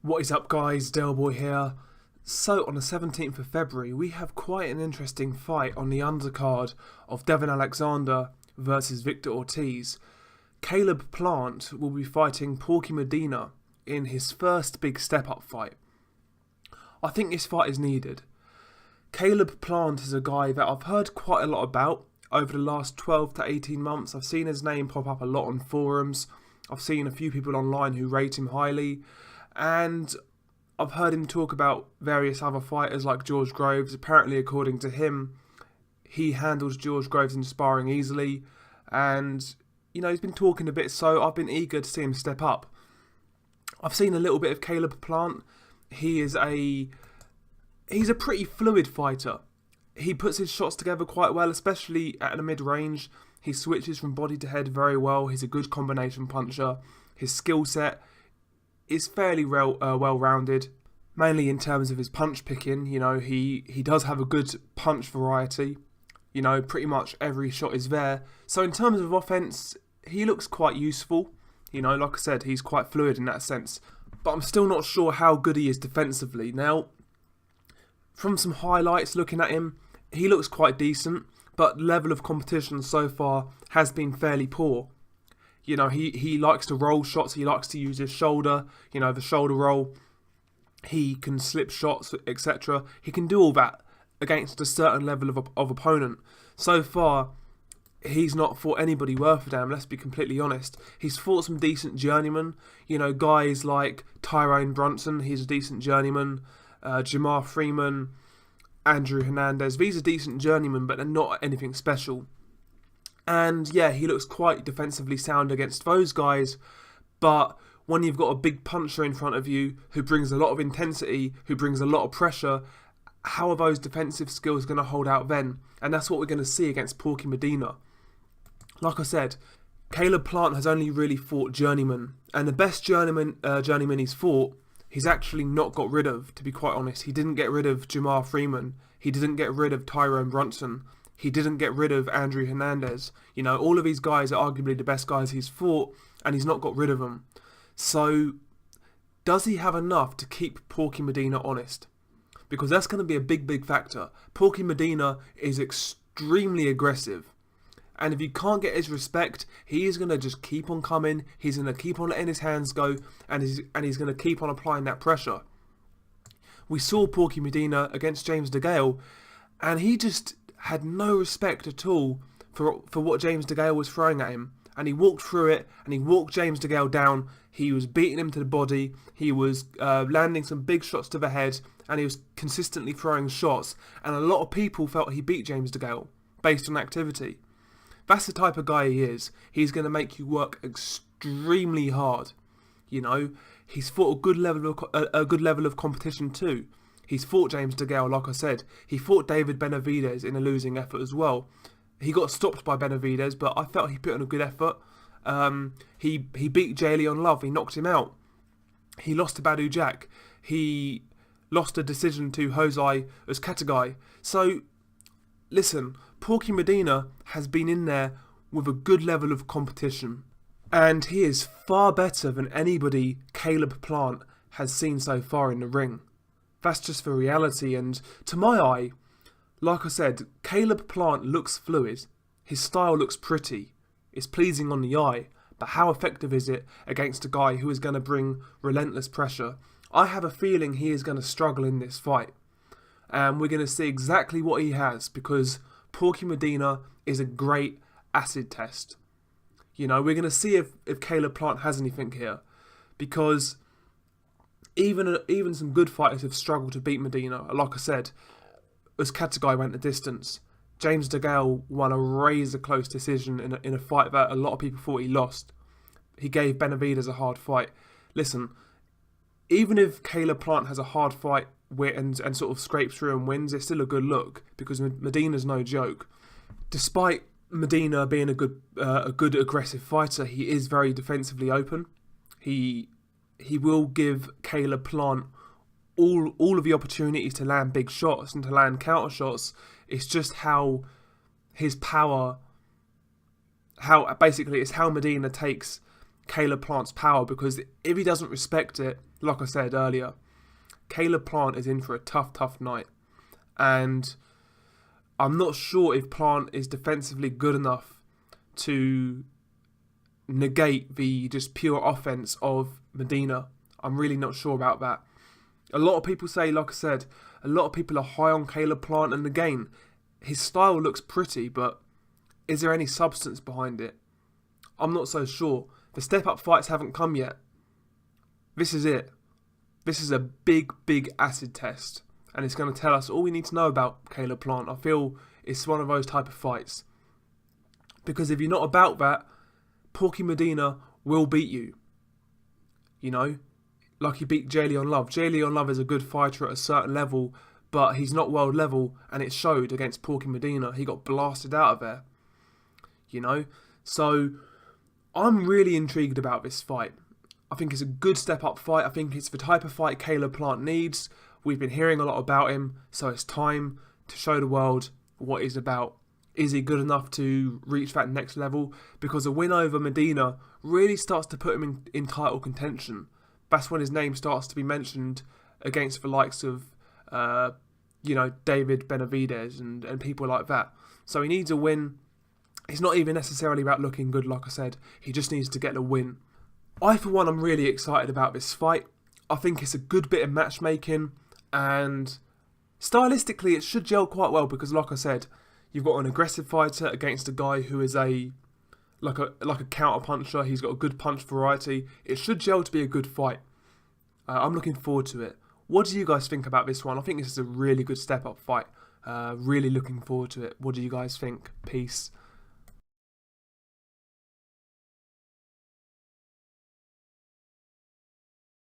What is up, guys? Delboy here. So on the 17th of February we have quite an interesting fight on the undercard of Devon Alexander versus Victor Ortiz. Caleb Plant will be fighting Porky Medina in his first big step-up fight. I think this fight is needed. Caleb Plant is a guy that I've heard quite a lot about over the last 12 to 18 months. I've seen his name pop up a lot on forums. I've seen a few people online who rate him highly. And I've heard him talk about various other fighters like George Groves. Apparently, according to him, he handles George Groves in sparring easily. And, he's been talking a bit, so I've been eager to see him step up. I've seen a little bit of Caleb Plant. He's a pretty fluid fighter. He puts his shots together quite well, especially at the mid-range. He switches from body to head very well. He's a good combination puncher. His skill set is fairly well-rounded, mainly in terms of his punch picking. He does have a good punch variety. Pretty much every shot is there. So in terms of offense, he looks quite useful. Like I said, he's quite fluid in that sense. But I'm still not sure how good he is defensively. Now, from some highlights looking at him, he looks quite decent, but level of competition so far has been fairly poor. He likes to roll shots, he likes to use his shoulder, the shoulder roll. He can slip shots, etc. He can do all that against a certain level of opponent. So far, he's not fought anybody worth a damn, let's be completely honest. He's fought some decent journeymen, guys like Tyrone Brunson, he's a decent journeyman. Jamar Freeman, Andrew Hernandez, these are decent journeymen, but they're not anything special. And yeah, he looks quite defensively sound against those guys, but when you've got a big puncher in front of you who brings a lot of intensity, who brings a lot of pressure, how are those defensive skills going to hold out then? And that's what we're going to see against Porky Medina. Like I said, Caleb Plant has only really fought journeyman, and the best journeyman he's fought, he's actually not got rid of, to be quite honest. He didn't get rid of Jamar Freeman. He didn't get rid of Tyrone Brunson. He didn't get rid of Andrew Hernandez. All of these guys are arguably the best guys he's fought, and he's not got rid of them. So, does he have enough to keep Porky Medina honest? Because that's going to be a big factor. Porky Medina is extremely aggressive. And if you can't get his respect, he is going to just keep on coming. He's going to keep on letting his hands go, and he's going to keep on applying that pressure. We saw Porky Medina against James DeGale, and he just had no respect at all for what James DeGale was throwing at him. And he walked through it, and he walked James DeGale down. He was beating him to the body. He was landing some big shots to the head, and he was consistently throwing shots. And a lot of people felt he beat James DeGale based on activity. That's the type of guy he is. He's going to make you work extremely hard. He's fought a good level of competition too. He's fought James DeGale, like I said. He fought David Benavidez in a losing effort as well. He got stopped by Benavidez, but I felt he put in a good effort. He beat Jalen Love. He knocked him out. He lost to Badu Jack. He lost a decision to Jose Uzcategui. So, listen, Porky Medina has been in there with a good level of competition. And he is far better than anybody Caleb Plant has seen so far in the ring. That's just the reality, and to my eye, like I said, Caleb Plant looks fluid. His style looks pretty. It's pleasing on the eye, but how effective is it against a guy who is going to bring relentless pressure? I have a feeling he is going to struggle in this fight. And we're going to see exactly what he has, because Porky Medina is a great acid test. We're going to see if Caleb Plant has anything here, because even some good fighters have struggled to beat Medina. Like I said, Uzcategui went the distance. James DeGale won a razor-close decision in a fight that a lot of people thought he lost. He gave Benavidez a hard fight. Listen, even if Caleb Plant has a hard fight and sort of scrapes through and wins, it's still a good look, because Medina's no joke. Despite Medina being a good aggressive fighter, he is very defensively open. He will give Caleb Plant all of the opportunities to land big shots and to land counter shots. It's just how his power, it's how Medina takes Caleb Plant's power, because if he doesn't respect it, like I said earlier, Caleb Plant is in for a tough night. And I'm not sure if Plant is defensively good enough to negate the just pure offense of Medina. I'm really not sure about that. A lot of people say, like I said, a lot of people are high on Caleb Plant, and again, his style looks pretty, but is there any substance behind it? I'm not so sure. The step-up fights haven't come yet. This is it. This is a big acid test, and it's going to tell us all we need to know about Caleb Plant. I feel it's one of those type of fights. Because if you're not about that, Porky Medina will beat you. You know? Like he beat Jalen Love. Jalen Love is a good fighter at a certain level, but he's not world level, and it showed against Porky Medina. He got blasted out of there. You know? So, I'm really intrigued about this fight. I think it's a good step-up fight. I think it's the type of fight Caleb Plant needs. We've been hearing a lot about him, so it's time to show the world what he's about. Is he good enough to reach that next level? Because a win over Medina really starts to put him in title contention. That's when his name starts to be mentioned against the likes of, David Benavidez and people like that. So he needs a win. It's not even necessarily about looking good, like I said. He just needs to get a win. I, for one, am really excited about this fight. I think it's a good bit of matchmaking, and stylistically it should gel quite well because, like I said, you've got an aggressive fighter against a guy who is like a counter puncher. He's got a good punch variety. It should gel to be a good fight. I'm looking forward to it. What do you guys think about this one? I think this is a really good step-up fight. Really looking forward to it. What do you guys think? Peace.